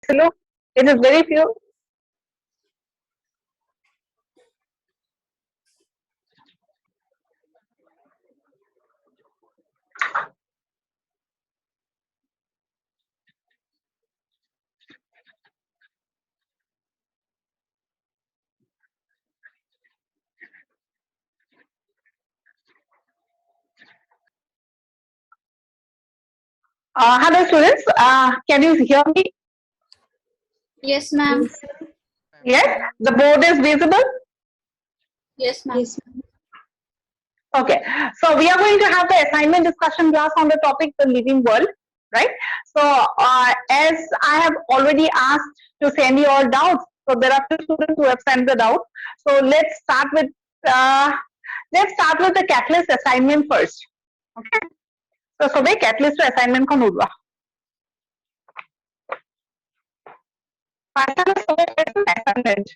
It is very few. Hello students, can you hear me? Yes, ma'am. Yes, the board is visible. Yes, ma'am. Yes. Okay, so we are going to have the assignment discussion class on the topic the living world, right? So as I have already asked to send you all doubts, so there are two students who have sent the doubt. So let's start with the catalyst assignment first. Okay, so sobe catalyst assignment kon ulwa. Assignment.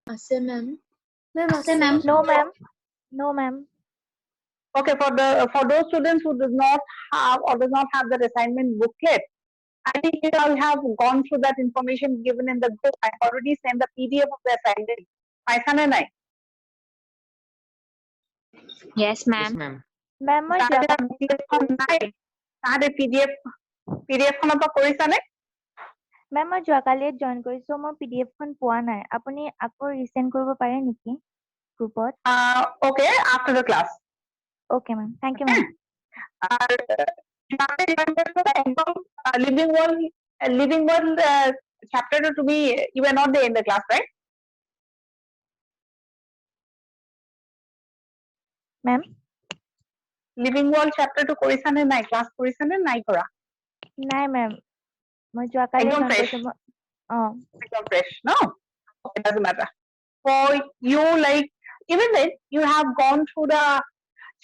Ase ma'am. Ase, ma'am. No, ma'am. No, ma'am. Okay, for those students who does not have or does not have the assignment booklet, I think you all have gone through that information given in the group. I already sent the PDF of the assignment. Paisa na nai? Yes, ma'am. ma'am. Ma'am, মই Tade যোৱাকালি PDF খন নাই. Tade PDF খনৰ পৰা কৰিছা নে? মেম মই যোৱাকালি জইন কৰিছো মই PDF খন পোৱা নাই আপুনি আকৌ ৰিসেন্ড কৰিব পাৰে নেকি গ্ৰুপত Okay, after the class. Okay ma'am thank you ma'am Living world chapter to be you were not there in the class, right? Ma'am Living world chapter to কৰিছা নে নাই class কৰিছা নে নাই কৰা? নাই মেম মই যোৱাকালি একদম জইন fresh. কৰিছো Become fresh, no? It doesn't matter. For you, like, even then, you have gone through the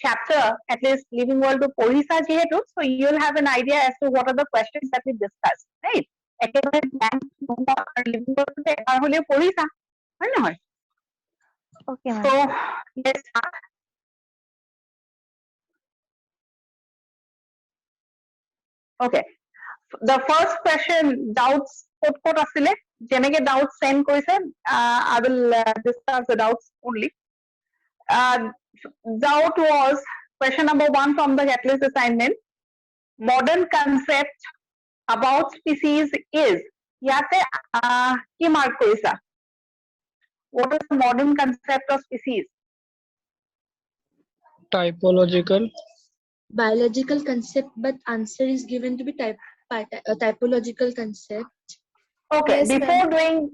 chapter, at least Living World to Porisa Jehetu, so you'll have an idea as to what are the questions that we discussed, right? Living World to Porisa, okay ma'am so let's start. Okay. The first question, doubts, what asile? Jenenge doubts send koise, I will discuss the doubts only. Doubt was question number 1 from the catalyst assignment. Modern concept about species is. Yate ki mark koisa? What is the modern concept of species? Typological. Biological concept, but answer is given to be typological concept. Okay, Yes, before ma'am.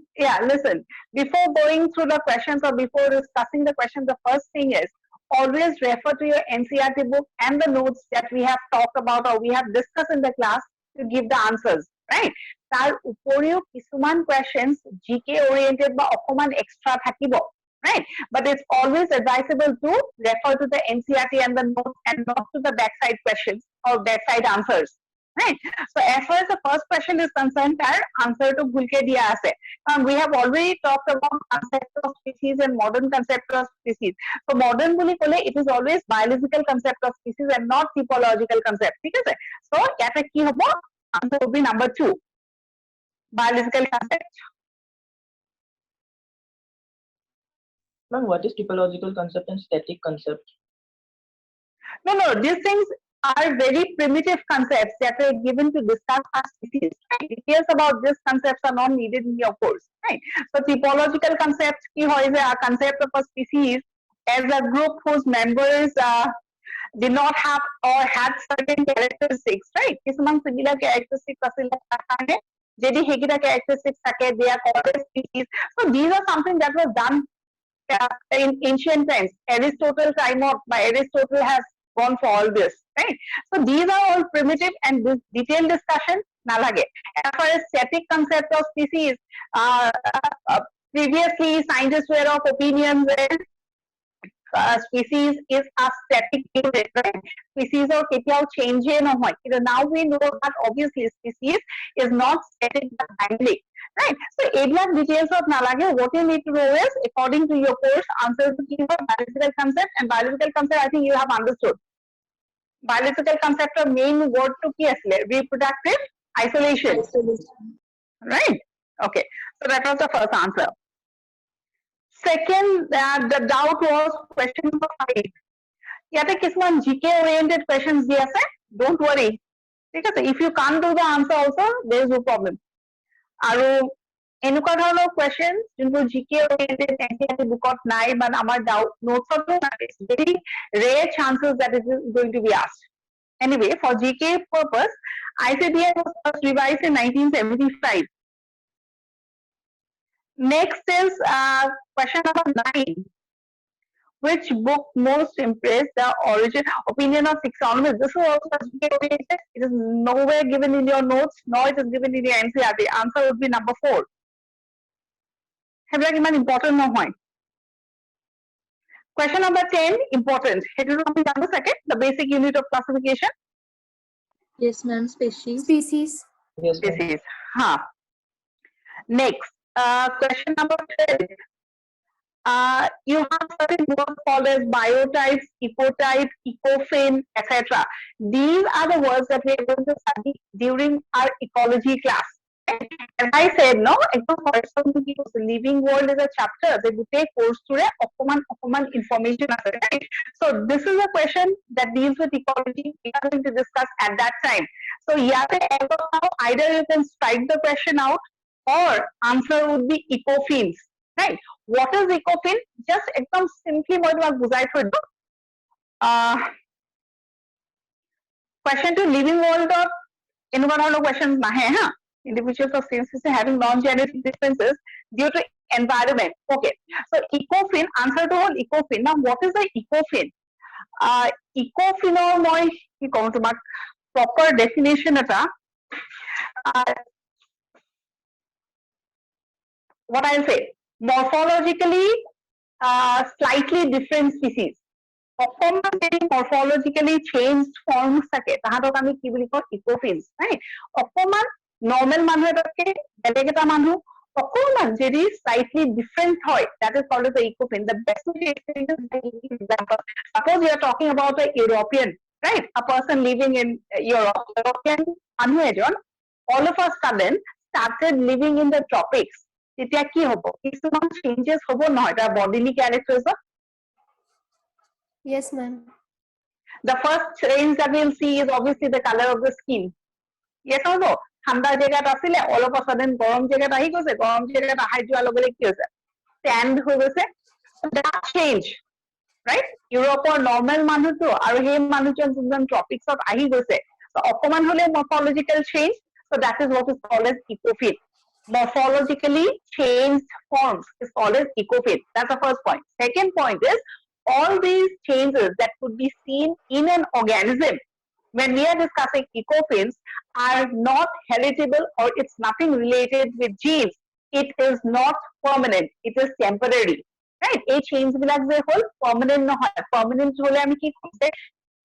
before going through the questions or before discussing the questions, the first thing is always refer to your NCERT book and the notes that we have talked about or we have discussed in the class to give the answers, right? Tar uporiyo kisuman questions GK oriented ba okkoman extra thakibo, right? But it's always advisable to refer to the NCERT and the notes and not to the backside questions or backside answers. Right. So as far as the first question is concerned, our answer to bhulke diya ase. We have already talked about concept of species and modern concept of species. So modern boli kole it is always biological concept of species and not typological concept. ठीक है? So yate ki hobo? Answer would be number 2. Biological concept. Ma'am, what is typological concept and static concept? No, these things are very primitive concepts that were given to discuss our species. Right? Details about these concepts are not needed in your course. Right? So typological concepts ki hoy je a concept of a species as a group whose members did not have or had certain characteristics, right? কিছুমান similar characteristics asile tar karone jedi hegita characteristics thake, they are called as species. So these are something that was done in ancient times. Aristotle time of by Aristotle has gone for all this, right? So these are all primitive, and this detailed discussion nalage. As far as static concept of species, previously scientists were of opinion that species is a static unit, right? Species or কেতিয়াও change no hoy. Now we know that obviously species is not static but dynamic, right? So এইবিলাক details of nalage. What you need to know is, according to your course, answer to biological concept, and biological concept I think you have understood. Biological concept of main word to ki asile? Reproductive isolation, right? Okay, so that was the first answer. Second, the doubt was question number 5. ইয়াতে কিছুমান GK oriented questions দি আছে. Don't worry. ঠিক আছে, if you can't do the answer also, there is no problem. আৰু এনেকুৱা ধৰণৰ question যোনবোৰ GK oriented NCERT bookত নাই বা আমাৰ notes-ত নাই, very rare chances that it is going to be asked. Anyway, for GK purpose, ICDI was first revised in 1975. Next is question number 9. Which book most impressed the opinion of sexologists? This is also oriented. It is nowhere given in your notes, nor it is given in your NCERT. Answer would be number 4. Have you important no hoy. Question number 10, important. Second, the basic unit of classification. Yes, ma'am. Species. Species. Yes, ma'am. Species. Next, question number 12. You have certain words called as biotypes, ecotype, ecofin, etc. These are the words that we are going to study during our ecology class. As I said, no, living world is a chapter. The gute course to okuman information. Right? So this is a question that deals with ecology. We are going to discuss at that time. So either you can strike the question out, or answer would be ecofins. Right? What is ecofin? Just simply what was bujai thoi do. Question to living world of environmental questions nahe ha. Individuals of same species having non-genetic differences due to environment. Okay. So ecofin, answer to all ecofin. Now what is the ecofin? Ecofin or moi ki kono tomak proper definition eta. What I'll say, morphologically slightly different species. Morphologically changed forms থাকে তাহাতক আমি কি বুলি কওঁ ecofins, right? অকমান normal মানুহ এটাতকে বেলেগ এটা মানুহ অকমান যদি slightly different হয়, that is called as the ecofin. The best way to explain this by giving example. Suppose you are talking about a European, right? A person living in Europe, European মানুহ এজন all of a sudden started living in the tropics. তেতিয়া কি হ'ব? কিছুমান changes হ'ব নহয় তাৰ bodily characters of? Yes, ma'am. The first change that we'll see is obviously the color of the skin. Yes or no? ঠাণ্ডা জেগাত আছিলে, all of a sudden গৰম জেগাত আহি গৈছে, গৰম জেগাত আহি যোৱাৰ লগে লগে কি হৈছে? Tanned হৈ গৈছে. That change, right? ইউৰোপৰ normal মানুহটো আৰু সেই মানুহজন যোনজন ট্ৰপিক্সত আহি গৈছে, so অকমান হলে morphological change, so that is what is called as ecofin. Morphologically changed forms is called as ecofin. That's the first point. Second point is, all these changes that could be seen in an organism when we are discussing ecofins are not heritable, or it's nothing related with genes. It is not permanent. It is temporary. Right? A change bilak je hol permanent no hoy. Permanent hole ami ki korse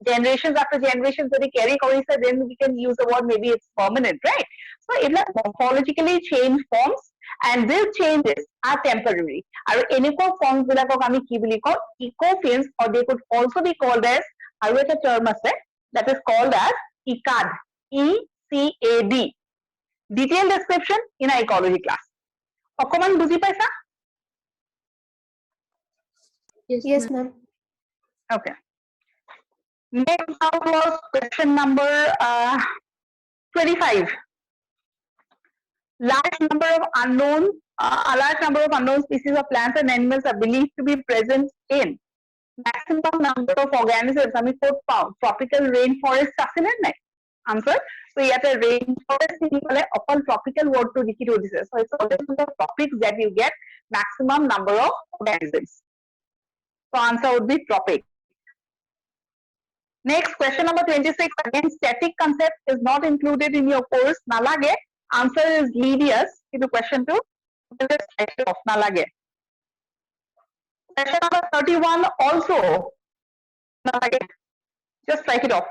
generations after generations jodi carry korise, then we can use the word maybe it's permanent, right? So it is morphologically changed forms, and these changes are temporary. Aru eniko forms bilakok ami ki boli kau ecofins, or they could also be called as, aru eta term ase that is called as ECAD. ECAD. Detailed description in a ecology class. Okoman buji paisa? Yes, ma'am. Okay. Next was question number 25. A large number of unknown species of plants and animals are believed to be present in maximum number of organisms আমি ক'ত পাওঁ tropical rainforest আছে নে নাই answer so ইয়াতে rainforest লিখি পেলে অকল tropical word টো লিখি থৈ দিছে so it's always the tropics that you get maximum number of organisms so answer would be tropic. Next, question number 26. Again, static concept is not included in your course. Nalage. Answer is Livius. Into question 2. Just strike it off. Nalage. Question number 31 also. Nalage. Just strike it off.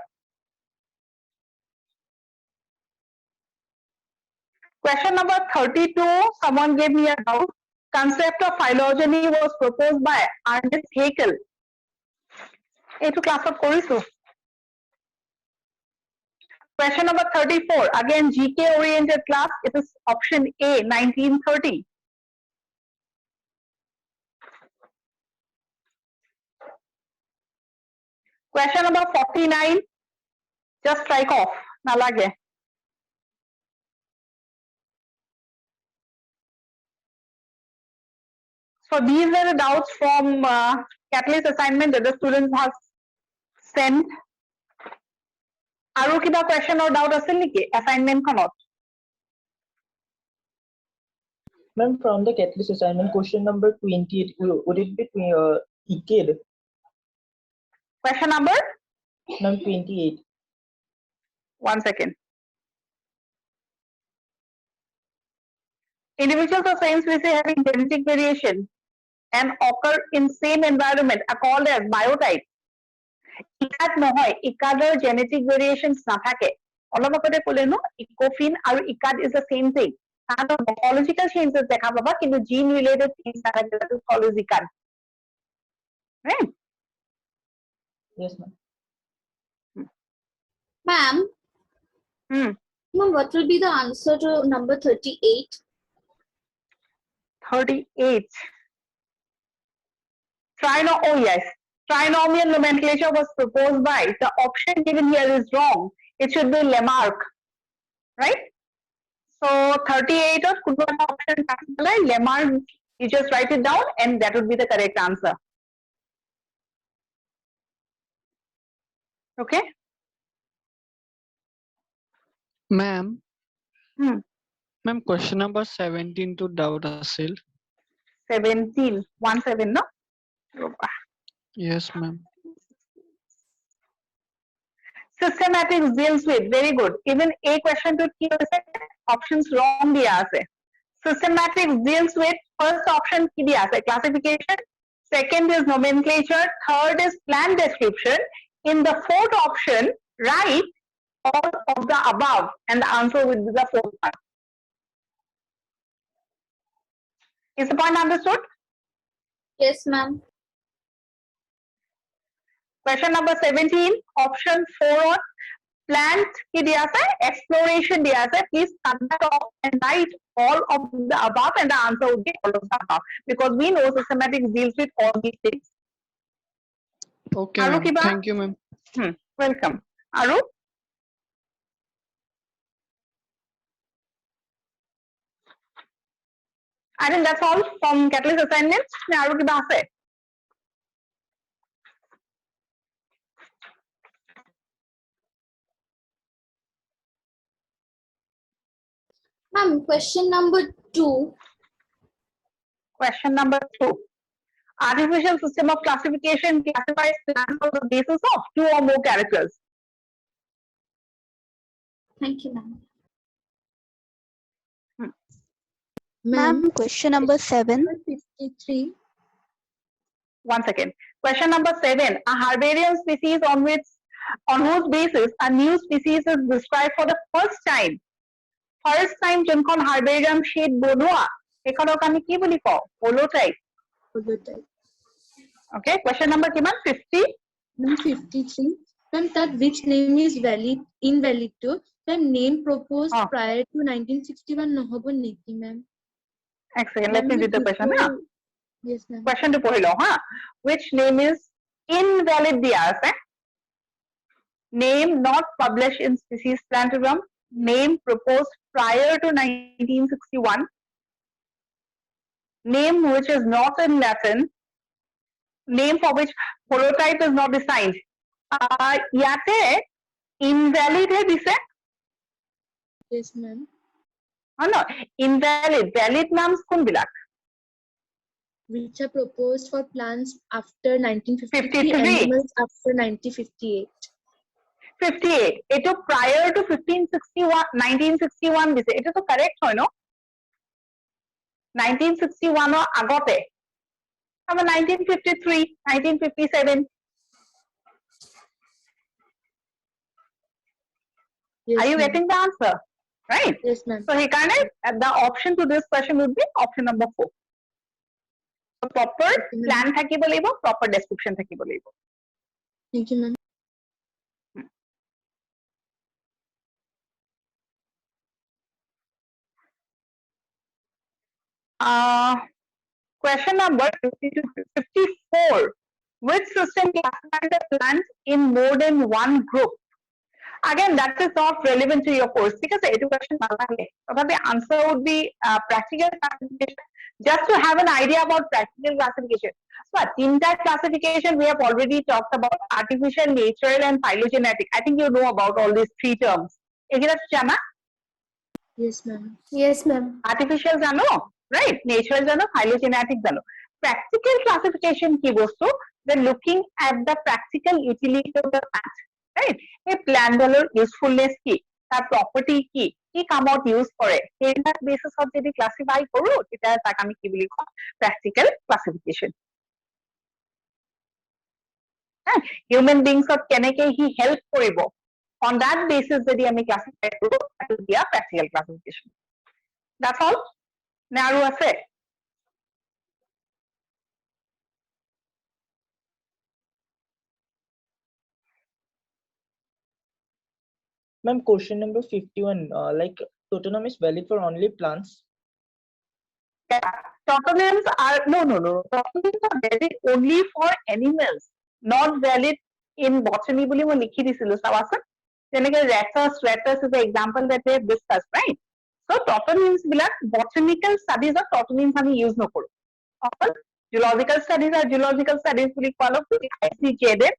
Question number 32. Someone gave me a doubt. Concept of phylogeny was proposed by Ernest Haeckel. Eight class of Korisu. Question number 34. Again, GK oriented class. It is option A, 1930. Question number 49. Just strike off. Nalage. So these are the doubts from Catalyst assignment that the students have sent. আৰু কিবা question or doubt আছিল নেকি assignment খনত? Ma'am, from the Catalyst assignment, question number 28, would it be Iked? Question number? Ma'am, 28. 1 second. Individuals of same species having genetic variation and occur in same environment are called as biotypes. ইকাদ নহয় ইকাদৰ genetic variations নাথাকে অলপ আগতে ক'লে ন ইকোফিন আৰু ইকাদ is the same thing তাহাঁতৰ morphological changes দেখা পাবা কিন্তু gene related things নাথাকে that is called as ইকাদ right Yes, ma'am. Ma'am, ma'am, what will be the answer to number 38? 38 oh yes, trinomial nomenclature was proposed by, the option given here is wrong, it should be Lamarck, right? So 38 of could be option Lamarck, you just write it down and that would be the correct answer. Okay? Ma'am. Ma'am, question number 17 to doubt asil. 17, 17, no? Yes, ma'am. Systematics deals with, very good. Even a question to options wrong diya ase. Systematics deals with first option ki diya ase, classification. Second is nomenclature. Third is plant description. In the fourth option, write all of the above and the answer will be the fourth one. Is the point understood? Yes, ma'am. Question number 17, option 4 plant ki diya ase, exploration diya ase. Please cut that off and write all of the above and the answer would be all of the above because we know systematics deals with all these things. Okay, Aru ma'am. kiba? Thank you, ma'am. Welcome. Aru? I think that's all from Catalyst assignments. Aru kiba ase? Ma'am, question number 2. Question number 2. Artificial system of classification classifies plants on the basis of 2 or more characters. Thank you, ma'am. Ma'am, question number 7. 53. 1 second. Question number 7. A herbarium species on whose basis a new species is described for the first time. First time যোনখন herbarium sheet বনোৱা এখনক আমি কি বুলি কওঁ holotype. Holotype. Okay, question number কিমান 50? Ma'am, 53. Ma'am, that which name is invalid to the name proposed prior to 1961 নহব নেকি, ma'am? এক second, let me read the question. Yes, ma'am. Question to পঢ়ি লওঁ, which name is invalid দিয়া আছে? Name not published in Species Plantarum. Name proposed prior to 1961. Name which is not in Latin. name for which holotype is not assigned. Yate invalid hai dise. Yes, ma'am. No, invalid. Valid names kun bilak? Which are proposed for plants after 1953, 53. animals after 1958. 58. Eto prior to 1961 dise. Eto to correct hoy no? 1961 or agote. 1953, 1957. Yes, Are you ma'am. getting the answer? Right? Yes, ma'am. So he kind of the option to this question would be option number 4. So proper Okay, ma'am. plan thakibo laibo, proper description thakibo laibo. Thank you, ma'am. Question number 54. Which system classifies the plants in more than one group? Again, that is not relevant to your course because the education the answer would be practical classification, just to have an idea about practical classification. So, in that classification, we have already talked about artificial, natural, and phylogenetic. I think you know about all these 3 terms. Yes, ma'am. Yes, ma'am. Artificial jano, right? Natural jano, phylogenetic jano. Practical classification ki bostu, they're looking at the practical utility of the plant, right? A plant dollar usefulness ki, ta property ki kamot use kore. Ei basis of jodi classify koru, eta tak ami ki boli koi practical classification. Human beings of keneke he help koribo. On that basis jodi ami classify koru, that will be a practical classification. That's all. Naru ase. Ma'am, question number 51. Like tautonym is valid for only plants. Tautonyms are no. Tautonyms are valid only for animals, not valid in botany. Boli mo likhi disilu sabasan. Jeneke ratus is the example that we have discussed, right? So tautonyms bilak botanical studies of tautonyms ami use no koru. All geological studies are geological studies boli follow ICJD.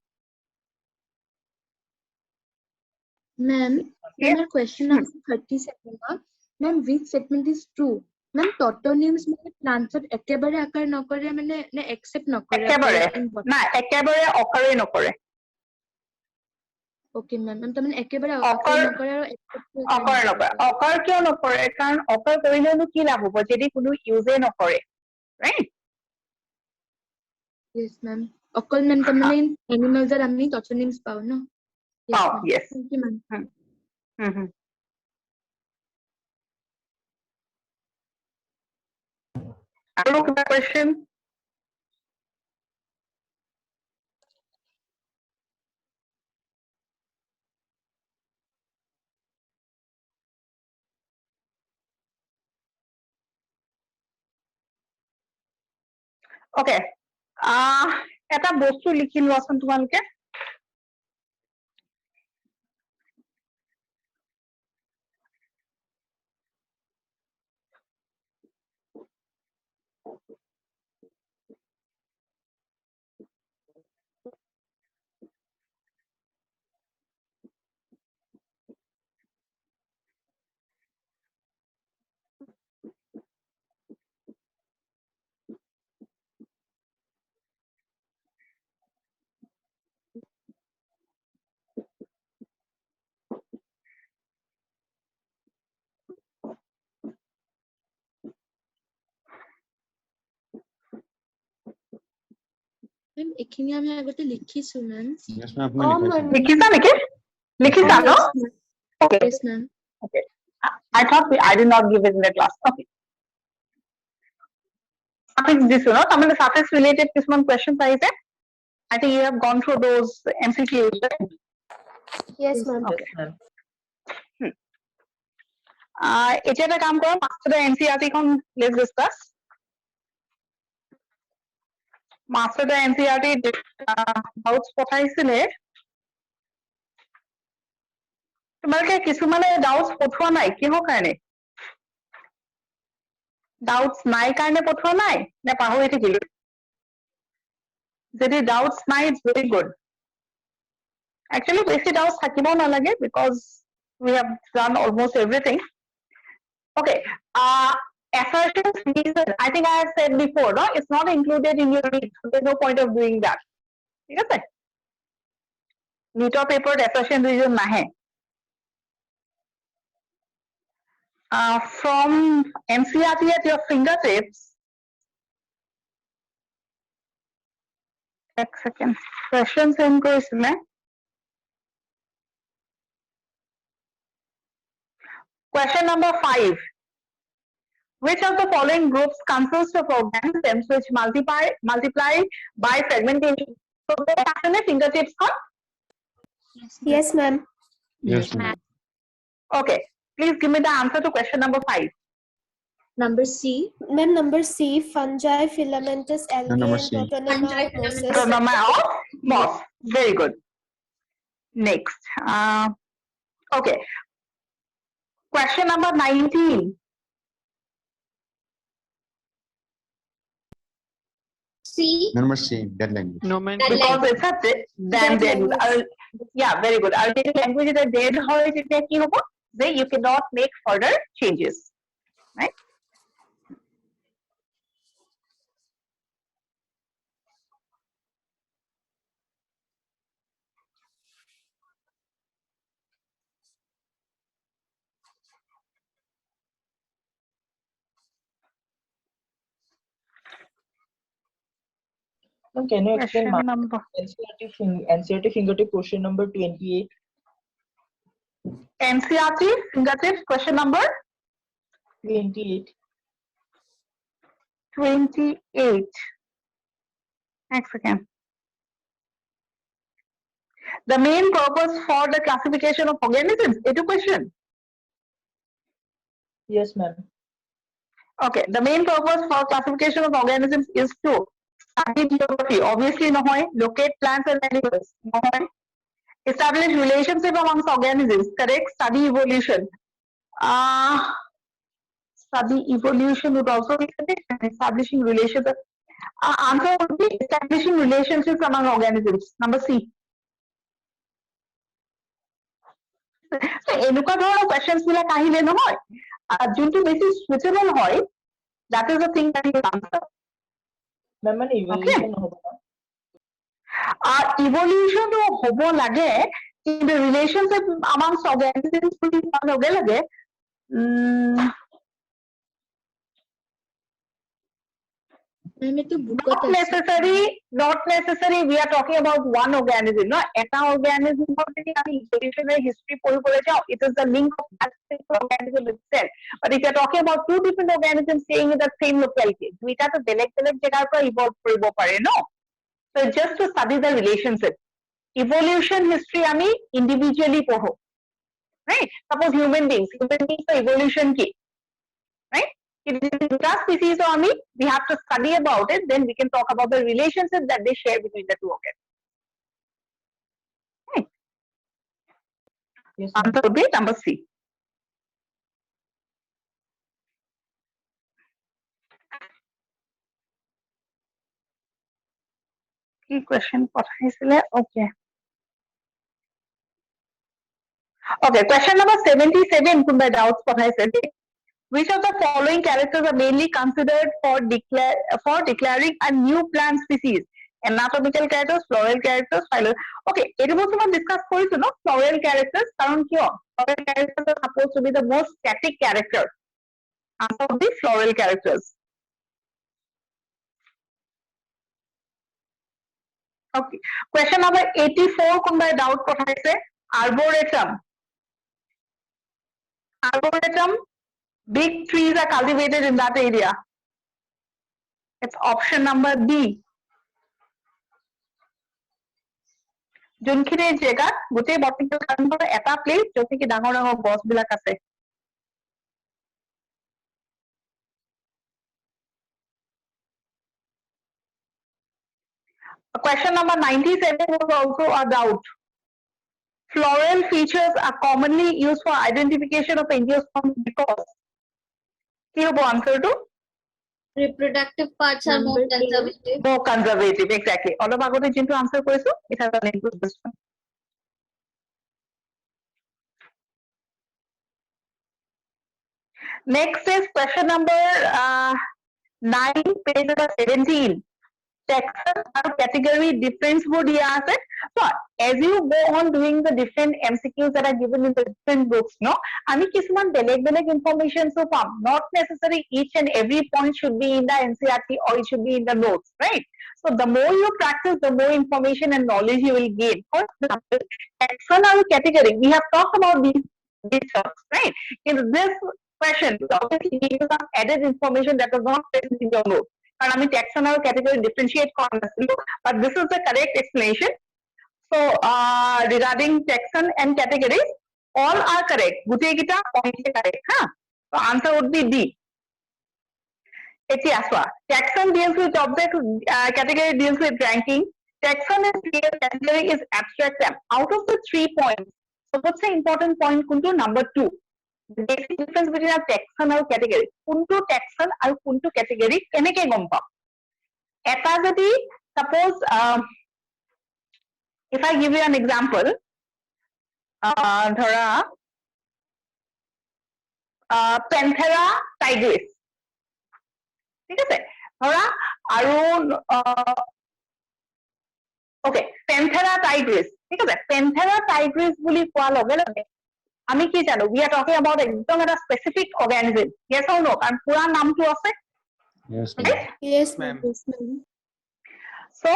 Ma'am, Yes. our question number 37. Ma'am, which statement is true? Ma'am, tautonyms মানে প্লান্টত একেবাৰে আকাৰ নকৰে মানে নে accept নকৰে একেবাৰে in botany? না একেবাৰে অকাৰে নকৰে Okay, ma'am. Ma'am, তাৰমানে একেবাৰে অকাৰ আকাৰ নকৰে আৰু accept অকাৰ নকৰে অকাৰ কিয় নকৰে কাৰণ অকাৰ কৰিলেনো কি লাভ হ'ব যদি কোনো ইউজে নকৰে ৰাইট Yes, ma'am. অকল ma'am তাৰমানে animals ত আমি tautonyms পাও ন? Yes, Oh, ma'am. yes. Thank you, ma'am. আৰু কিবা question? Okay. এটা বস্তু লিখি লোৱাচোন তোমালোকে Ma'am, এইখিনি আমি আগতে লিখিছো, ma'am. Yes, ma'am. Oh, ma'am. লিখিছা নেকি লিখিছা ন Yes, ma'am. Okay. Yes, ma'am. Okay. I thought I did not give it in the class. Okay. Suffix দিছো ন তাৰমানে suffix related কিছুমান questions আহিছে I think you have gone through those MCQs, right? Yes, ma'am. Okay. এতিয়া এটা কাম কৰা master the NCERT খন let's discuss. Master the NCERT notes পঠাইছিলে তোমালোকে কিছুমানে ডাউটস পঠোৱা নাই কিহৰ কাৰণে ডাউটস নাই কাৰণে পঠোৱা নাই নে পাহৰি থাকিলো যদি doubts নাই, it's very good. Actually, বেছি doubts থাকিব নালাগে because we have done almost everything. Okay. Assertions reason. I think I have said before, no, it's not included in your read. So there's no point of doing that. ঠিক আছে? NEET paper assertion reason nahe. From NCERT at your fingertips. এক second. Question send কৰিছিলে. Question number 5. Which of the following groups consist of organisms which multiply by fragmentation? So, actually, fingertips on? Yes, ma'am. Yes, ma'am. Okay. Please give me the answer to question number 5. Number C. Ma'am, number C, fungi, filamentous algae, number and C. protonema Fungi, of mosses. Pronomen of moss. Very good. Next. Okay. Question number 19. C. Number C, dead language. Nomenclature. Because it's a Dead dead. language. Yeah, very good. Our dead language is a dead হয় যেতিয়া কি হ'ব? Then you cannot make further changes. Right? Ma'am, can you explain Question number. NCERT fingertip question number 28? NCERT fingertips question number 28. 28. Next again. The main purpose for the classification of organisms. Question. Yes, ma'am. Okay. The main purpose for classification of organisms is to study geography. Obviously, no hoy. Locate plants and animals. No hoy. Establish relationship amongst organisms. Correct. Study evolution. Study evolution would also be correct. And establishing relationships. Answer would be establishing relationships among organisms. Number C. এনেকুৱা ধৰণৰ questions বিলাক আহিলে নহয় যোনটো বেছি suitable হয় that is the thing that you answer. Ma'am, an evaluation নহ'ব না? Evolution হ'ব লাগে কিন্তু relationship amongst organisms বুলি কোৱাৰ লগে লগে Ma'am, ito book not necessary we are talking about one organism, no? Eta organism evolutionary history it is the link of that organism itself. But if you are talking about two different organisms staying in the same locality, duita to beleg jagar পৰা evolve কৰিব পাৰে, no? So just to study the relationship. Evolution history আমি individually পঢ়ো, right? Suppose human beings evolution কি, right? If the species army, we have to study about it, then we can talk about the relationship that they share between the two organisms. Right? Yes, Answer would be number C. Key question পঠাইছিলে, okay. Okay, question number 77 কোনবা doubts পঠাইছে. Which of the following characters are mainly considered for declaring a new plant species? Anatomical characters, floral characters, phylum. Okay, এটা বস্তু মই discuss কৰিছো ন floral characters কারণ কিয়? Floral characters are supposed to be the most static character. Answer would be floral characters. Okay, question number 84 কোনবা doubt পঠাইছে? Arboretum. Arboretum. Big trees are cultivated in that area. It's option number B. যোনখিনি জেগাত গোটেই botanical garden এটা place য'ত নেকি ডাঙৰ ডাঙৰ গছ বিলাক আছে. Question number 97 was also a doubt. Floral features are commonly used for identification of angiosperms because কি হ'ব answer to? reproductive parts are more Number 8. conservative. More conservative, exactly. All of আগতে যোনটো answer কৰিছো, it has an include this one. Next is question number 9, page number 17. Section or category difference would be asked. So as you go on doing the different MCQs that are given in the different books, no, আমি কিছুমান বেলেগ information so palm. Not necessarily each and every point should be in the NCERT or it should be in the notes, right? So the more you practice, the more information and knowledge you will gain. For example, section or category, we have talked about these terms, right? In this question, we obviously give you some added information that was not present in your notes. And I mean, taxon or category differentiate but this is the correct explanation. So, regarding taxon and categories, all are correct. Gute kita point correct, huh? So, answer would be D. Taxon deals with object, category deals with ranking. Taxon is clear, category is abstract. Out of the 3 points, so what's the important point? Kuntu number 2. The basic difference between a taxon and category. Kuntu taxon and kuntu category keneke gom pam. Eta jodi suppose if I give you an example, dhara Panthera tigris. ঠিক আছে? ধৰা আৰু okay, Panthera tigris. ঠিক আছে? Panthera tigris বুলি কোৱা লগে লগে আমি কি জানো? We are talking about একদম এটা specific organism. Yes or no? কাৰণ পুৰা নামটো আছে. Yes, Right? Yes, ma'am. So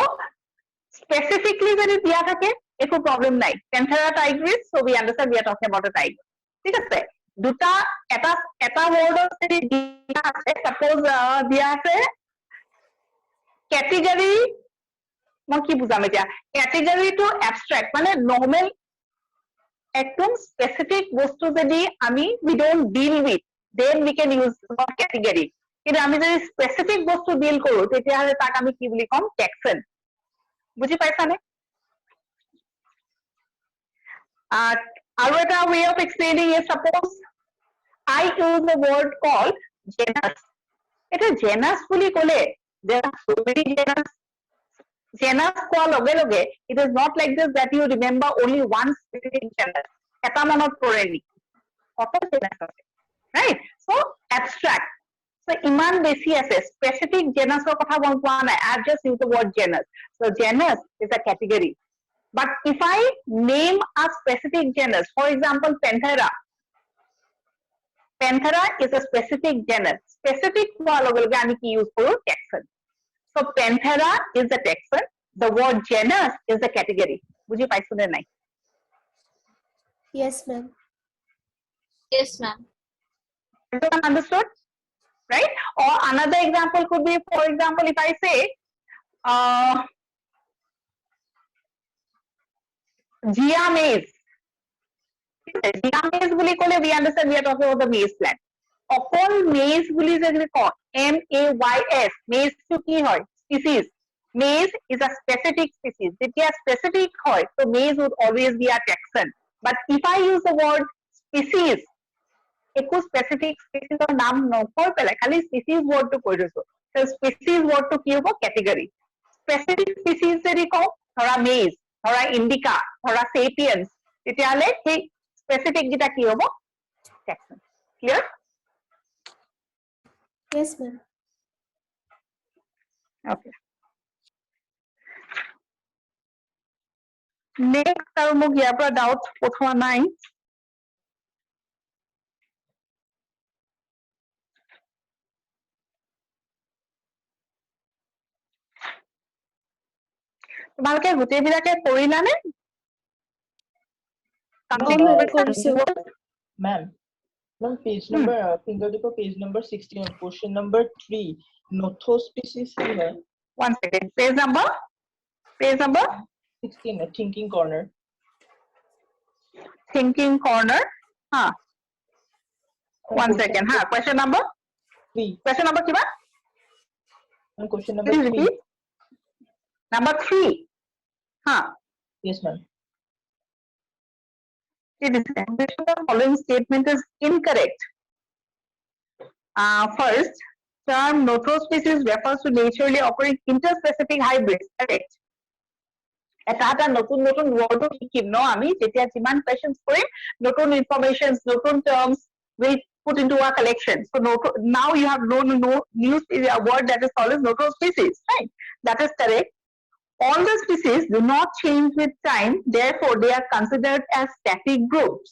specifically যদি দিয়া থাকে একো problem নাই. Panthera tigris, so we understand we are talking about a tiger. ঠিক আছে? দুটা এটা word যদি দিয়া আছে, suppose দিয়া আছে category, মই কি বুজাম এতিয়া? Category to abstract মানে normal একদম specific বস্তু যদি আমি we don't deal with, then we can use not category. কিন্তু আমি যদি specific বস্তু deal কৰো তেতিয়াহলে তাক আমি কি বুলি কম? Taxon. বুজি পাইছানে? আৰু এটা way of explaining is suppose I use the word called genus. এটা genus বুলি কলে there are so many genus. Genus কোৱা লগে লগে it is not like this that you remember only one specific genus. এটা মনত পৰে নি? কত genus আছে? Right? So abstract. So ইমান বেছি আছে specific genus ৰ কথা মই কোৱা নাই. I have just used the word genus. So genus is a category. But if I name a specific genus, for example, Panthera. Panthera is a specific genus. Specific হোৱাৰ লগে লগে আমি কি use কৰো? Taxon. So Panthera is the taxon. The word genus is the category. বুজি পাইছো নে নাই? Yes, ma'am. Yes, ma'am. Everyone understood? Right? Or another example could be, for example, if I say Gia maize. Gia maize বুলি কলে we understand we are talking about the maize plant. অকল maize বুলি যদি কওঁ MAYS, maize to কি হয়? Species. Maize is a specific species. যেতিয়া specific হয়, so maize would always be a taxon. But if I use the word species, একো specific species ৰ নাম নকৈ পেলাই খালি species word টো কৈ দিছো. So species word টো কি হ'ব? Category. Specific species যদি কওঁ, ধৰা maize, ধৰা indica, ধৰা sapiens, তেতিয়াহলে সেই specific গিটা কি হ'ব? Taxon. Clear? Yes, ma'am. Okay. Next, আৰু মোক ইয়াৰ পৰা doubt পঠোৱা নাই. তোমালোকে গোটেইবিলাকে কৰিলানে? Ma'am, page number, finger देखो page number 16, question number 3. Nothospecies की है? 1 second. Page number 16, thinking corner. Thinking corner. हाँ. 1 second. हाँ. Question number 3. Question number किबा? Question number Please 3. repeat. Number 3. हाँ. Yes, ma'am. The following statement is incorrect. First, term nothospecies refers to naturally occurring interspecific hybrids. Correct. এটা নতুন নতুন word শিকিম ন আমি যেতিয়া যিমান কোয়েশ্চনস কৰিম নতুন ইনফরমেশনস নতুন terms will put into our collection. So now you have known new word that is called as nothospecies, right? That is correct. All the species do not change with time, therefore they are considered as static groups.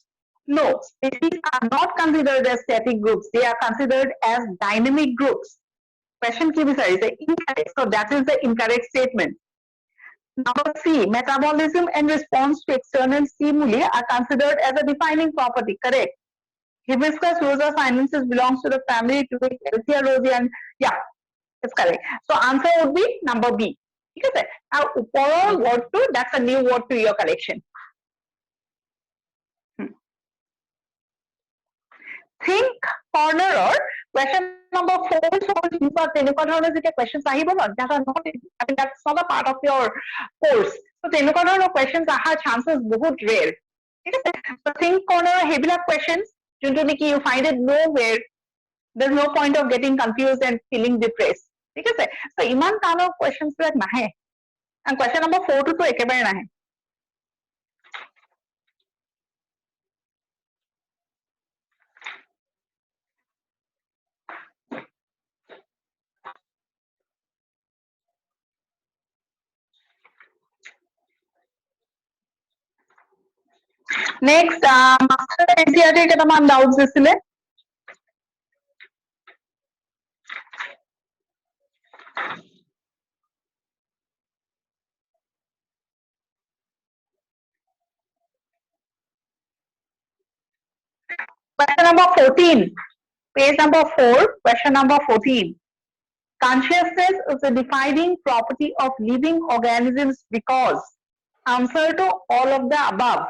No, species are not considered as static groups. They are considered as dynamic groups. Question ki bisariche incorrect. So that is the incorrect statement. Number C, metabolism and response to external stimuli are considered as a defining property. Correct. Hibiscus rosa sinensis belongs to the family to the Elthia rosea. Yeah, it's correct. So answer would be number B. Okay, now upor word to, that's a new word to your collection. Think corner or question number 4 questions that are not, I mean, that's not a part of your course. So questions are chances बहुत rare. Okay, so think corner heavy questions. You find it nowhere. There's no point of getting confused and feeling depressed. Okay, so iman kind of questions like nahe. And question number 4 to ekebare nahe. Next, master NCERT কেটামান doubts দিছিলে. Question number 14, page number 4, question number 14. Consciousness is a defining property of living organisms because. Answer to all of the above.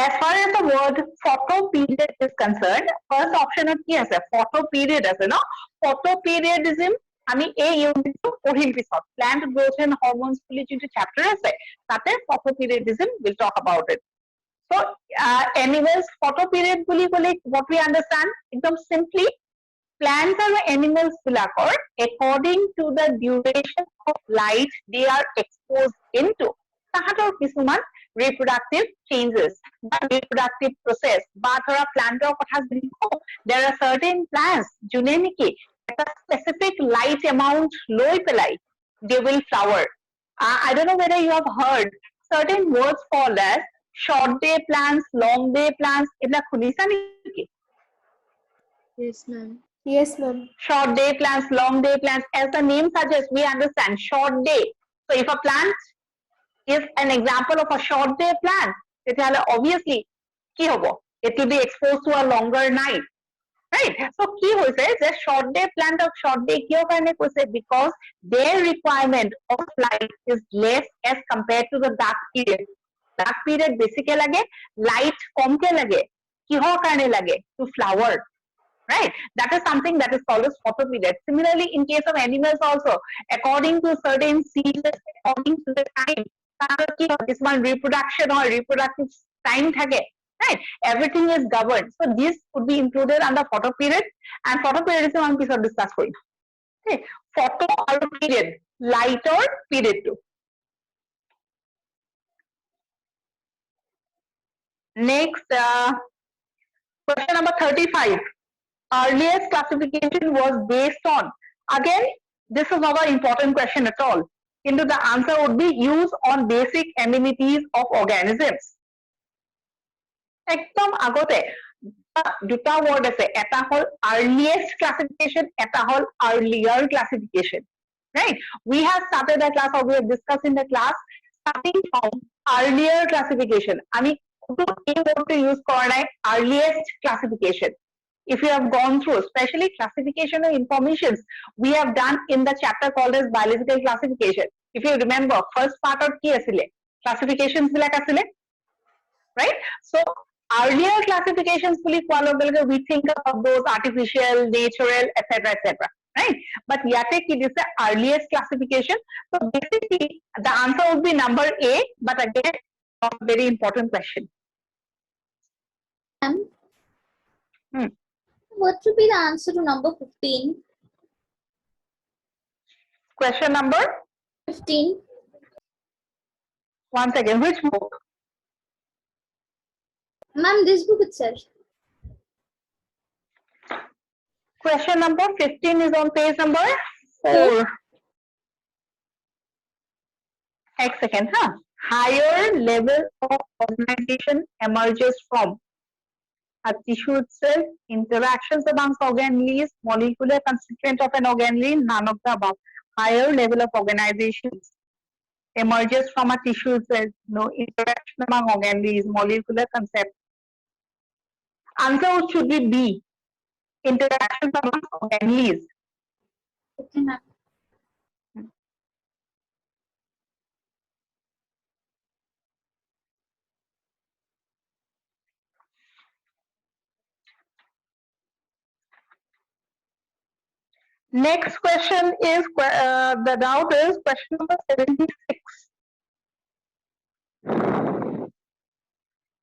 As far as the word photoperiod is concerned, first option is yes, photoperiod as no photoperiodism. আমি এই ইউনিটটো পঢ়িম পিছত plant growth and hormones বুলি যোনটো chapter আছে তাতে photoperiodism will talk about it. So animals photoperiod বুলি কলে what we understand একদম simply plants and animals bilakor according to the duration of light they are exposed into tahator kisuman reproductive changes, the reproductive process. But for a plant or there are certain plants, juneniki, at a specific light amount, low pelai, they will flower. I don't know whether you have heard certain words called as short day plants, long day plants. Yes, ma'am. Yes, ma'am. Short day plants, long day plants. As the name suggests, we understand short day. So if a plant is an example of a short day plant, obviously it will be exposed to a longer night, right? So ki hoise the short day plant of short day kiyo karone koise because their requirement of light is less as compared to the dark period. Dark period basically lage light kom ke lage kiho karone lage to flower, right? That is something that is called as photoperiod. Similarly, in case of animals also, according to certain seasons, according to the time, this one reproduction or reproductive time thake, right? Everything is governed. So this could be included under photoperiod, and photoperiodism on piece of discuss kori. Okay, photo or period, light or period too. Next, question number 35. Earliest classification was based on, again, this is not an important question at all. Into the answer would be use on basic amenities of organisms. Ekdom agote duta word ase, eta hol earliest classification, eta hol earlier classification, right? We have started the class, or we have discussed in the class, starting from earlier classification. Ami to use earliest classification. If you have gone through, especially classification of informations, we have done in the chapter called as biological classification. If you remember, first part of ki asile classifications bilak asile, right? So earlier classifications fully we think of those artificial, natural, etc., etc., right? But yate ki this is earliest classification. So basically, the answer would be number A. But again, a very important question. What will be the answer to number 15? Question number? 15. One second. Which book? Ma'am, this book itself. Question number 15 is on page number 4. Next second, huh? Higher level of organization emerges from a tissue itself, interactions amongst organelles, molecular constituent of an organelle, none of the above. Higher level of organizations emerges from a tissue itself, no interaction among organelles, molecular concept. Answer should be B. Interactions among organelles. Okay, ma'am. Next question is, the doubt is question number 76.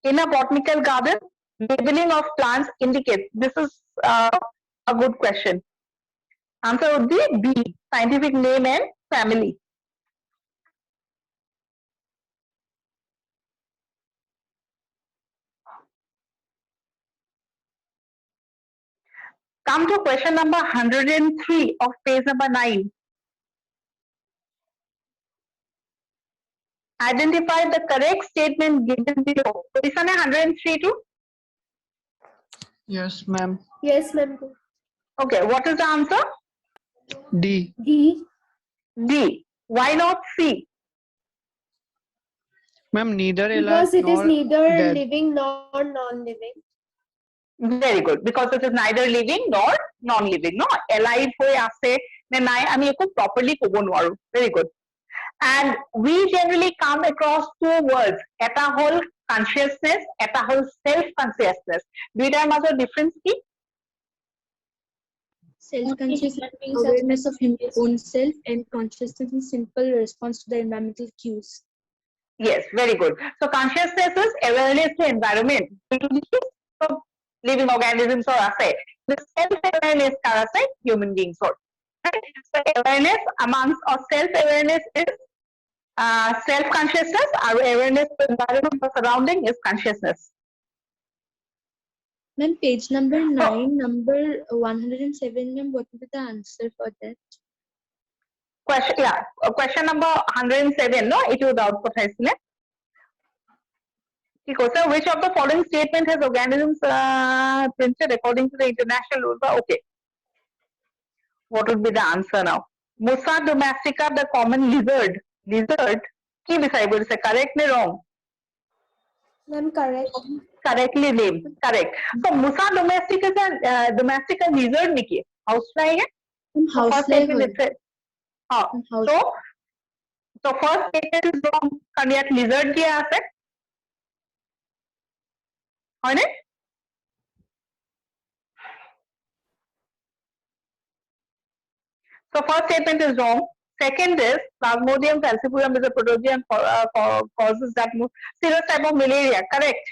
In a botanical garden, labeling of plants indicates. This is a good question. Answer would be B, scientific name and family. Come to question number 103 of page number 9. Identify the correct statement given below. So this one 103 too? Yes, ma'am. Yes, ma'am. Okay, what is the answer? D. D. D. Why not C? Ma'am, neither alive Because it is nor neither dead. living nor non-living. Very good. Because it is neither living nor non-living. No, alive hoy ase ne nai ami eko properly kobo nwaru. Very good. And we generally come across two words. Eta hol consciousness, eta hol self-consciousness. Duitar major difference ki? Self-consciousness, awareness of his own self, and consciousness is simple response to the environmental cues. Yes, very good. So consciousness is awareness to environment. So living organisms or ase. The self-awareness kar ase human beings or. Right? So awareness amongst or self-awareness is self-consciousness. Our awareness to environment or surrounding is consciousness. Ma'am, page number 9, number 107, ma'am, what will be the answer for that? Question, yeah, question number 107, no? It was out potential. So which of the following statement has organisms printed according to the international rules? Okay. What would be the answer now? Musa domestica, the common lizard. Lizard? Ki decide is correct or wrong? Ma'am, correct. Correctly named. Correct. So Musa domestica is a domestic lizard niki. Housefly hai? So first statement is so first statement is wrong. Can you lizard diya ase? Hoine? So first statement is wrong. Second is Plasmodium falciparum is a protozoan causes that serious type of malaria. Correct.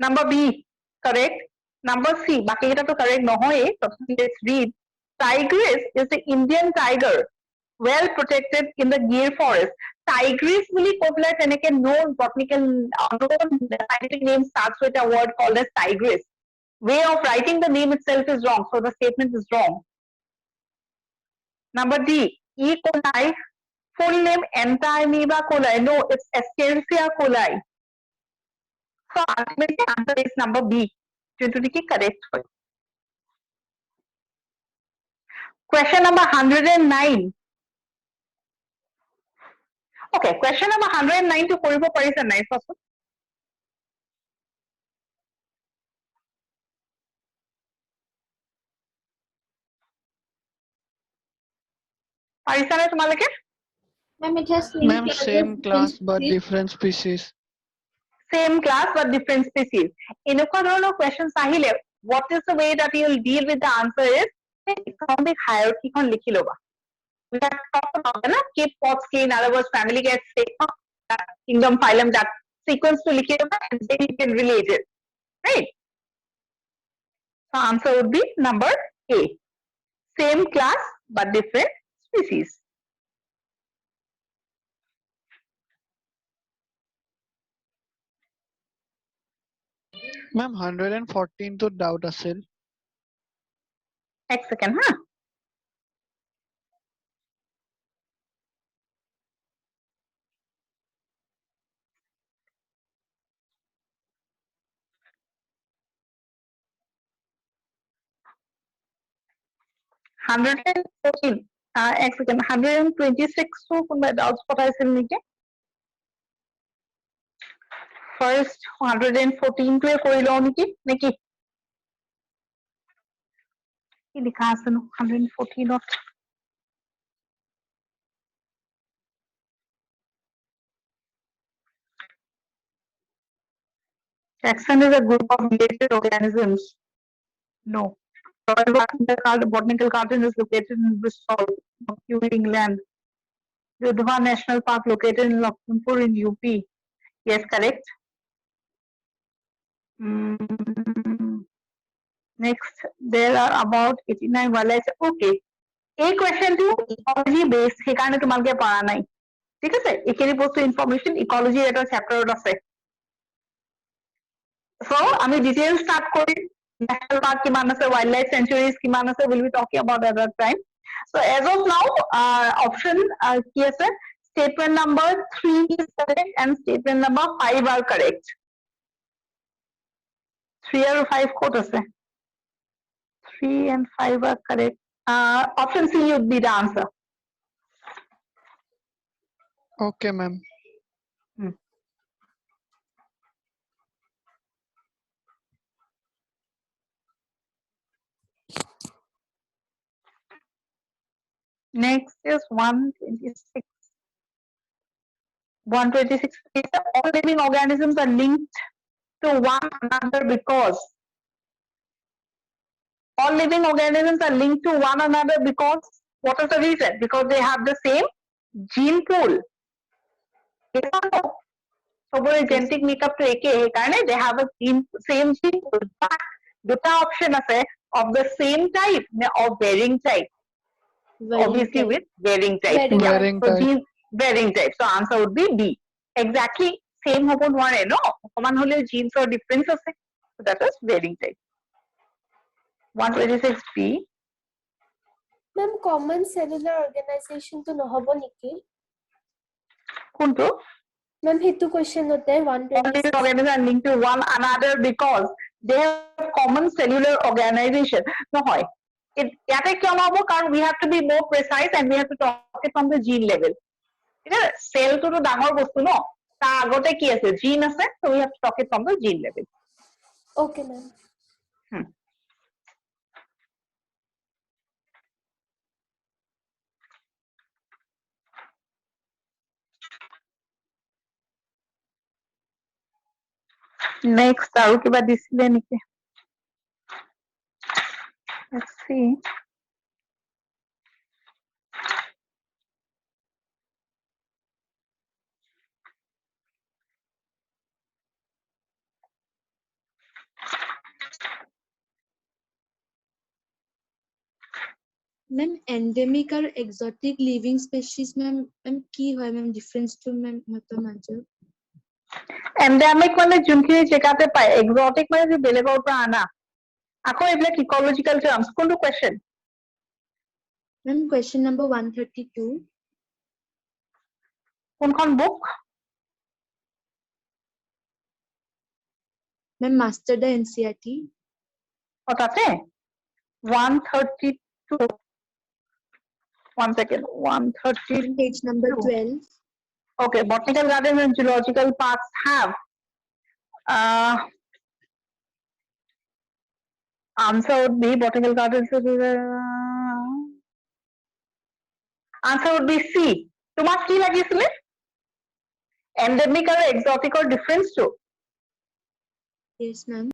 Number B. Correct. Number C. Baki eta to correct no hoye. Let's read. Tigris is the Indian tiger, well protected in the Gir forest. Tigris really popular teneke known botanical scientific name starts with a word called as tigris. Way of writing the name itself is wrong, so the statement is wrong. Number D, E. coli, full name Entamoeba coli. No, it's Escherichia coli. So ultimately answer is number B. Correct. Question number 109. Okay, question number 109 to koribo parisa nai first. Parisa nai tumaleke? Ma'am, it has Ma'am, same class but different species. Same class but different species. Enokwa dhoroner questions ahile, what is the way that you will deal with the answer is economic hierarchy kon likhi loba. We have talked about na kid, pots, in other words, family gets kingdom, phylum, that sequence to likhi loba and then you can relate it. Right? So answer would be number A. Same class but different species. Ma'am, 114 to doubt আছিল. Next second, huh? Hundred and 14. Next second, 126 to কোনোবাই doubts পঠাইছিল নেকি? First 114 টোৱে কৰি লওঁ নেকি? নেকি? কি লিখা আছে নো 114 ত? Taxon is a group of related organisms. No. Royal Botanical Garden is located in Bristol, England. Yudhwa National Park located in Lakhimpur in UP. Yes, correct. Next, there are about 89 wildlife. Okay. A question to ecology based. সেইকাৰণে তোমালোকে পৰা নাই। ঠিক আছে? এইখিনি বস্তু information ecology এটা chapter আছে। So, আমি details start কৰিম। National Park কিমান আছে, wildlife sanctuaries কিমান আছে, will be talking about at that time. So, as of now, option কি আছে? Statement number 3 is correct and statement number 5 are correct. 3 and 5 ক'ত আছে? 3 and 5 are correct. Option C would be the answer. Okay, ma'am. Next is 126. 126 is all living organisms are linked to one another because all living organisms are linked to one another because what is the reason? Because they have the same gene pool. So genetic makeup to AK, they have a same gene pool. But duta option of the same type or varying type. Obviously with varying type. Varying So type. gene varying type. So answer would be B. Exactly same hobo noare, no? Common hole genes or difference ase. So that is varying type. 126B. Ma'am, common cellular organization to nohobo niki? Kuntu? Ma'am, hitu question hote All 126. living organisms are linked to one another because they have common cellular organization. No, hoy. We have to be more precise and we have to talk it from the gene level. Cell to dangor bostu no. Ta agote ki ase gene ase, so we have to talk it from the gene level. Okay, ma'am. Next, aru kiba disile niki? Let's see. Ma'am, endemic or exotic living species, ma'am, ki hoy, ma'am, difference to ma'am, mato manjo. Endemic মানে যোনখিনি জেগাতে পায়, exotic মানে যে বেলেগৰ পৰা আনা। আকৌ এইবিলাক ecological terms, কোনটো question? Ma'am, question number 132. কোনখন book? Ma'am, master the NCERT. ও তাতে? 132. One second. 132. Page number 12. Okay, botanical gardens and zoological parks have answer would be botanical gardens. Answer would be C. তোমাক কি লাগিছিলে? Endemic or exotic or difference to? Yes, ma'am.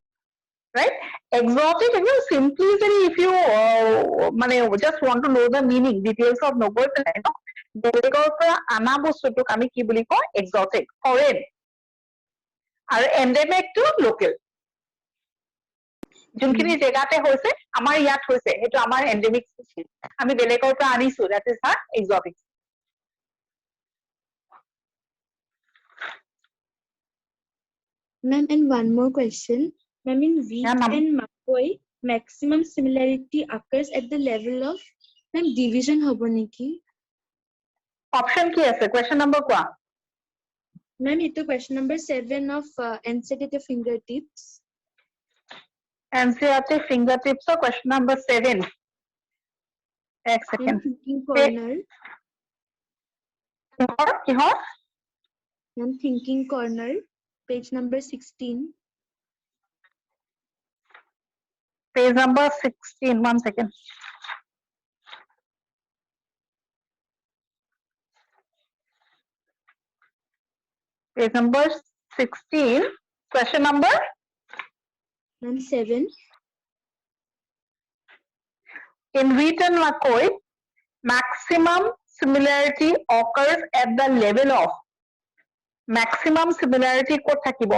Right? Exotic, simply if you just want to know the meaning, details of no word, exotic, foreign. Are endemic to local. যোনখিনি জেগাতে হৈছে আমাৰ ইয়াত হৈছে সেইটো আমাৰ এন্ডেমিক স্পিচিছ আমি বেলেগৰ পৰা আনিছো that is our exotic Ma'am, and one more question. Ma'am, in wheat Yeah, ma'am. and makoi, maximum similarity occurs at the level of ma'am division hobo niki. option কি আছে question number কোৱা Ma'am, ito question number 7 of NCERT at the fingertips. NCERT fingertips of question number 7 এক Ma'am, second thinking corner. কিহৰ Ma'am, thinking corner. Page number 16. page number 16 one second page number 16 question number Ma'am, 7. in wheat and makoi maximum similarity occurs at the level of maximum similarity ক'ত থাকিব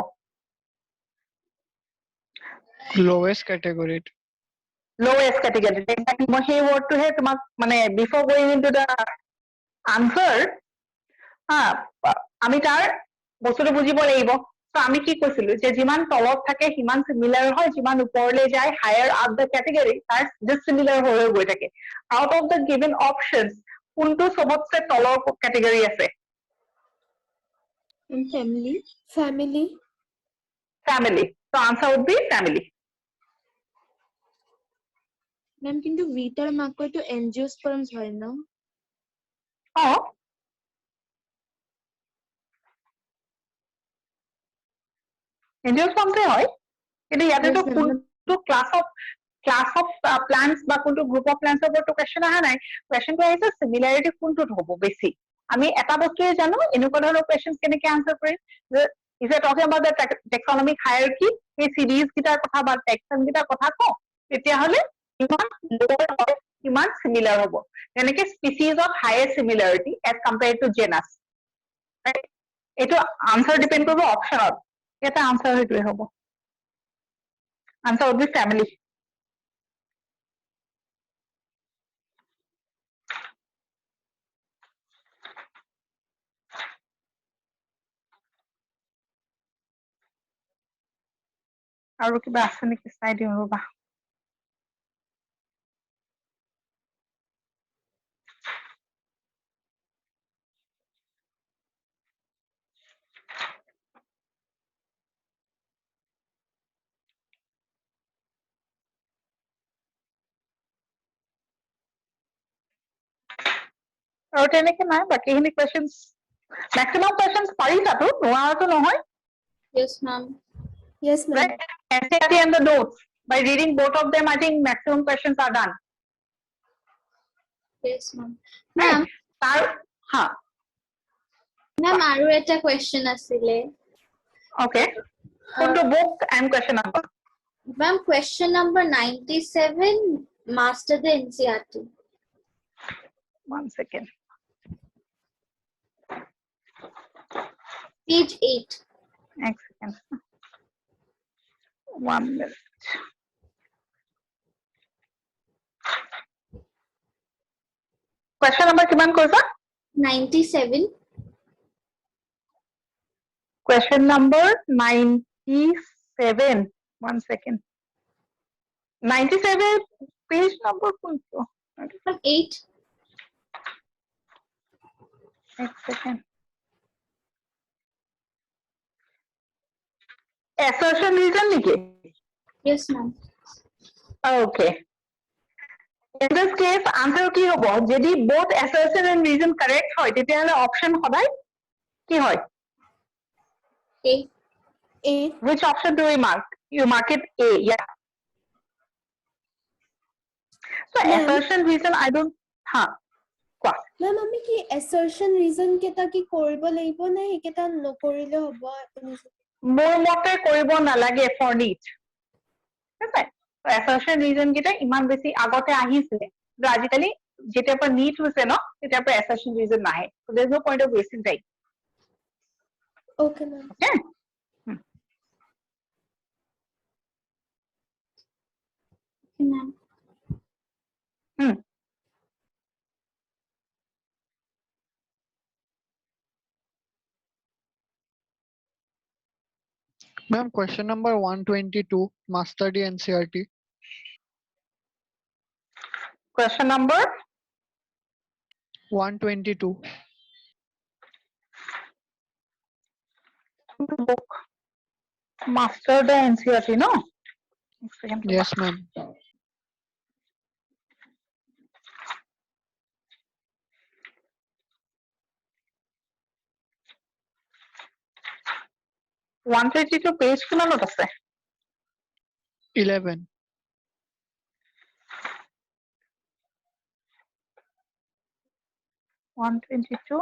Lowest category. lowest category exactly মই সেই wordটোহে তোমাক মানে before going into the answer আমি তাৰ বস্তুটো বুজিব লাগিব তো আমি কি কৈছিলো যে যিমান তলত থাকে সিমান সিমিলাৰ হয় যিমান ওপৰলৈ যায় higher up the category তাৰ dissimilar হৈ গৈ থাকে out of the given options কোনটো সবতছে তলৰ category আছে And family. Family. family so answer would be family Ma'am, kintu wheat or makoi to angiosperms hoy na. oh এনজিওস্পাৰ্মছে হয় কিন্তু ইয়াতেতো Yes, ma'am. কোনটো ক্লাছ অফ প্লান্টছ বা কোনটো গ্ৰুপ অফ প্লান্টছৰ ওপৰতো কোৱেশ্চন অহা নাই কোৱেশ্চনটো আহিছে সিমিলাৰিটি কোনটোত হ'ব বেছি আমি এটা বস্তুৱে জানো এনেকুৱা ধৰণৰ কোৱেশ্চন কেনেকে আনসাৰ কৰিম যে is it talking about the taxonomic hierarchy এই সিৰিজ কিটাৰ কথা বা টেক্সন কিটাৰ কথা কওঁ তেতিয়াহ'লে ইমান লোৱাৰ হয় ইমান সিমিলাৰ হ'ব যেনেকে species of highest similarity as compared to genus এইটো আনসাৰ ডিপেন্ড কৰিব অপচনত এটা আনসাৰ সেইটোৱে হ'ব আনসাৰ would be family আৰু কিবা আছে নেকি চাই দিওঁ ৰবা আৰু তেনেকে নাই বাকীখিনি questions maximum questions পাৰিছাতো নোৱাৰাটো নহয় Yes, ma'am. Yes, ma'am. right NCERT and the notes by reading both of them I think maximum questions are done Yes, ma'am. Ma'am, তাৰ হা ma'am, aru eta question asile. okay কোনটো book and question number Ma'am, question number 97, master the NCERT. one second Page 8. next second 1 minute question number কিমান কৈছা 97. question number 97 one second 97 page number কোনটো Ma'am, 8. next second assertion reason নেকি Yes, ma'am. okay in this case answer কি হ'ব যদি both assertion and reason correct হয় তেতিয়াহ'লে option সদায় কি হয় A. A. which option do we mark you mark it A yeah so Ma'am. assertion reason I don't ha কোৱা Ma'am, আমি কি assertion reason কেটা কি কৰিব লাগিব নে হেকেটা নকৰিলে হ'ব আপুনি মোৰ মতে কৰিব নালাগে for need ঠিক আছে assertion reason কেইটা ইমান বেছি আগতে আহিছিলে কিন্তু আজিকালি যেতিয়াৰ পৰা need হৈছে ন তেতিয়াৰ পৰা assertion reason নাহে so there is no point of wasting time Okay, ma'am. okay ma'am. Ma'am, question number 122, Master D NCRT. Question number 122. book. Master the NCRT, no? Second. Yes, ma'am. One 122 page কিমানত আছে? 11. 122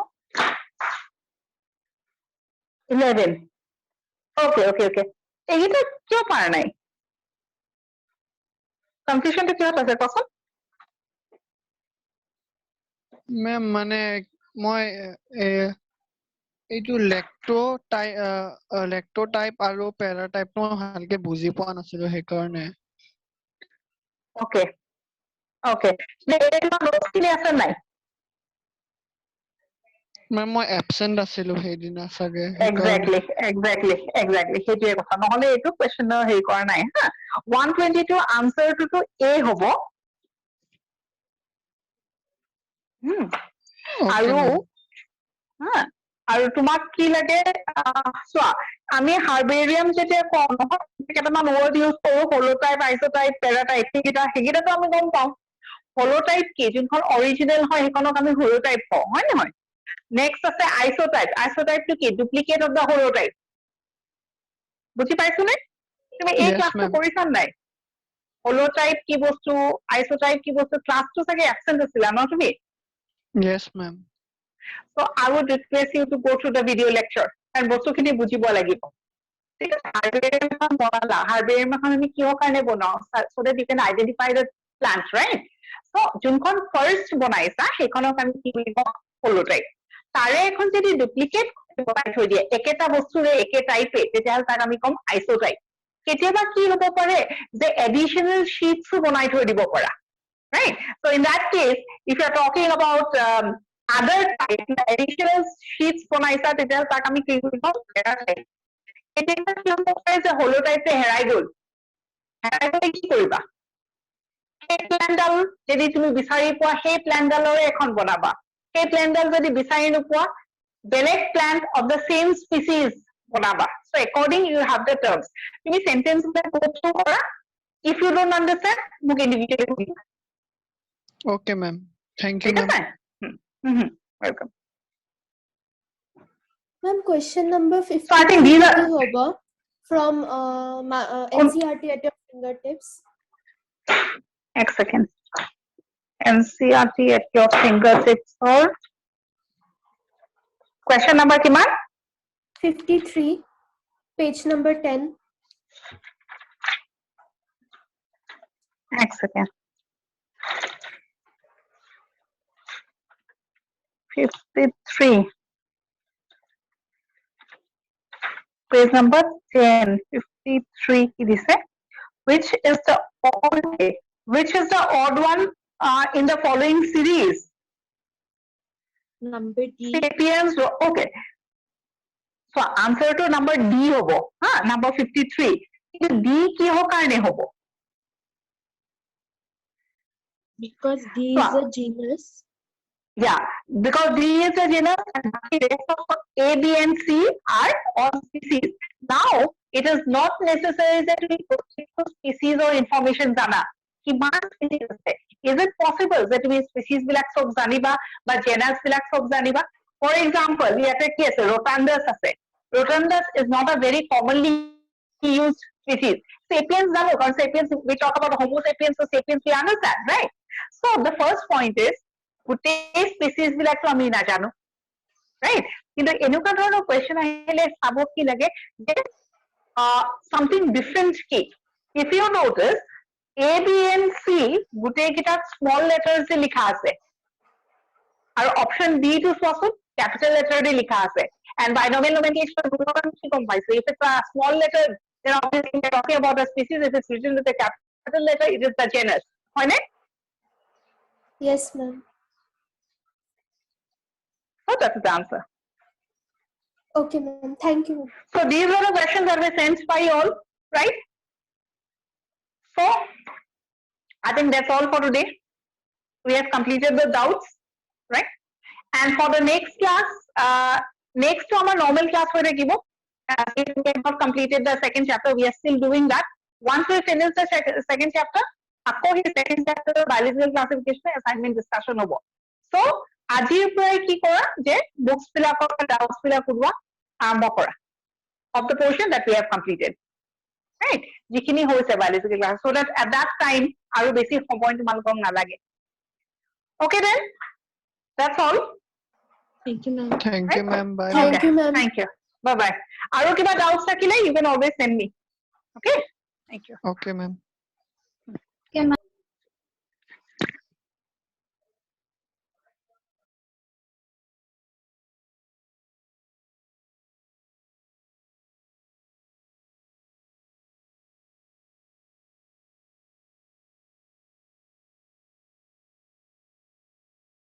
11. Okay. এইটা কিয় পাৰা নাই? কনফিউশনটো কিহত আছে কোৱাচোন? Ma'am, মানে মই এইটো লেক্টো টাইপ আৰু পেৰা টাইপ মই ভালকে বুজি পোৱা নাছিলো সেইকাৰণে। Okay. এইটো নোটখিনি আছে নাই? মেম মই এবসেন্ট আছিলো সেইদিনা চাগে। Exactly. সেইটোৱে কথা। নহলে এইটো কুৱেশ্যনৰ হেৰি কৰা নাই হা। 122 আনসাৰটো A হ'ব। আৰু আৰু তোমাক কি লাগে চোৱা আমি হাৰ্বেৰিয়াম যেতিয়া কওঁ নহয় কেইটামান ৱৰ্ড ইউজ কৰো হলোটাইপ আইসোটাইপ পেৰাটাইপ সেইকেইটাতো আমি গম পাওঁ হলোটাইপ কি যোনখন অৰিজিনেল হয় সেইখনক আমি হলোটাইপ কওঁ হয় নহয় নেক্সট আছে আইসোটাইপটো কি ডুপ্লিকেট অফ দা হলোটাইপ বুজি পাইছনে তুমি এই ক্লাছটো কৰিছা নাই হলোটাইপ কি বস্তু আইসোটাইপ কি বস্তু ক্লাছটো চাগে এবসেন্ট আছিলা ন তুমি Yes, ma'am. So I would request you to go through the video lecture and বস্তুখিনি বুজিব লাগিব ঠিক আছে হাৰ্বেৰিয়াম এখন আমি কিহৰ কাৰণে বনাও so that you can identify the plants right so যোনখন ফাৰ্স্ট বনাইছা সেইখনক আমি কি বুলি কওঁ হলোটাইপ তাৰে এখন যদি ডুপ্লিকেট বনাই থৈ দিয়ে একেটা বস্তুৰে একে টাইপে তেতিয়াহ'লে তাক আমি কম আইসোটাইপ কেতিয়াবা কি হ'ব পাৰে যে এডিশনাল শীটছ বনাই থৈ দিব পৰা right so in that case if you are talking about other type additional sheets বনাইছা তেতিয়াহ'লে তাক আমি কি বুলি কওঁ পেৰাটাইপ কেতিয়াবা কি হ'ব পাৰে যে হলোটাইপটো হেৰাই গ'ল কি কৰিবা সেই প্লেনডাল যদি তুমি বিচাৰি পোৱা সেই প্লেনডালৰে এখন বনাবা সেই প্লেনডাল যদি বিচাৰি নোপোৱা বেলেগ plant of the same species বনাবা so according you have the terms তুমি sentence বিলাক go through কৰা if you don't understand মোক individually সুধিবা Okay, ma'am. Thank you, ঠিক ma'am. আছে welcome Ma'am, question number So I think these 52 are hobo from NCRT at your fingertips. Next second. NCRT at your fingertips or question number kiman? 53, page number 10. Next second. 53. Page number 10. 53 ki dise. Which is the odd one in the following series? Number D. Sapiens. Okay. So answer to number D hobo. Number 53. D ki ho karne hobo? Because D is a genus. Yeah, because D is a genus and the rest of A, B, and C are all species. Now, it is not necessary that we go to species or information jana. Is it possible that we species bilak sob janiba ba genus bilak sob janiba? For example, we have a case Rotundus ase. Rotundus is not a very commonly used species. Sapiens jano, because sapiens we talk about Homo sapiens, so sapiens we understand, right? So the first point is গোটেই species বিলাকটো আমি নাজানো right কিন্তু এনেকুৱা ধৰণৰ question আহিলে চাব কি লাগে যে something different কি if you notice A B and C গোটেই কিটাত স্মল লেটাৰ্ছ দি লিখা আছে আৰু অপচন ডি টো চোৱাচোন ক্যাপিটাল লেটাৰ দি লিখা আছে and binomial nomenclature কি গম পাইছো if it's a small letter then obviously we are talking about a species if it's written with a capital capital letter, it is the genus. Hoine? Yes, ma'am. So that is the answer. Okay, ma'am. Thank you. So these were the questions that were sent by you all, right? So I think that's all for today. We have completed the doubts, right? And for the next class, next to our normal class for Rekibo, we have not completed the second chapter. We are still doing that. Once we finish the second chapter, আকৌ ही second chapter biological classification assignment discussion होबो. So আজিৰ পৰাই কি কৰা যে books বিলাকৰ doubts বিলাক ওলোৱা আৰম্ভ কৰা of the portion that we have completed, right? যিখিনি হৈছে biological class, so that at that time আৰু বেছি সময় তোমালোকক নালাগে. Okay then, that's all. Thank you, ma'am. Thank you, ma'am. Bye. Thank you, ma'am. Thank you. Bye bye. আৰু কিবা doubts থাকিলে you can always send me. Okay? Thank you. Okay, ma'am. Okay, ma'am.